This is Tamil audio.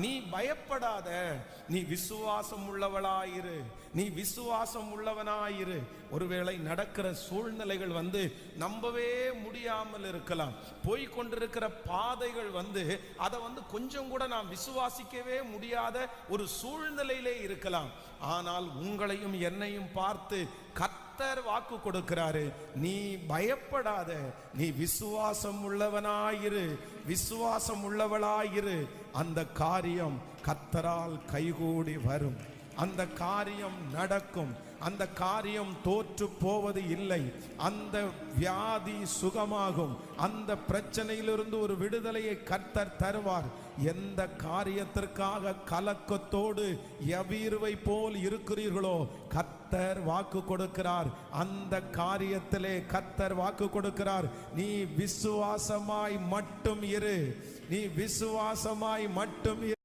நீ பயப்படாத, நீ விசுவாசம் உள்ளவளாயிரு, நீ விசுவாசம் உள்ளவனாயிரு. ஒருவேளை நடக்கிற சூழ்நிலைகள் நம்பவே முடியாமல் இருக்கலாம். போய்கொண்டிருக்கிற பாதைகள் அதை கொஞ்சம் கூட நாம் விசுவாசிக்கவே முடியாத ஒரு சூழ்நிலையிலே இருக்கலாம். ஆனால் உங்களையும் என்னையும் பார்த்து கர்த்தர் வாக்கு கொடுக்கிறாரு, நீ பயப்படாத, நீ விசுவாசம் உள்ளவனாயிரு, விசுவாசம் உள்ளவளாயிரு. அந்த காரியம் கர்த்தரால் கைகூடி வரும், அந்த காரியம் நடக்கும், அந்த காரியம் தோற்று போவது இல்லை. அந்த வியாதி சுகமாகும், அந்த பிரச்சனையிலிருந்து ஒரு விடுதலையை கர்த்தர் தருவார். எந்த காரியத்திற்காக கலக்கத்தோடு யவீருவை போல் இருக்கிறீர்களோ, கர்த்தர் வாக்கு கொடுக்கிறார். அந்த காரியத்திலே கர்த்தர் வாக்கு கொடுக்கிறார், நீ விசுவாசமாய் மட்டும் இரு, நீ விசுவாசமாய் மட்டும் இரு.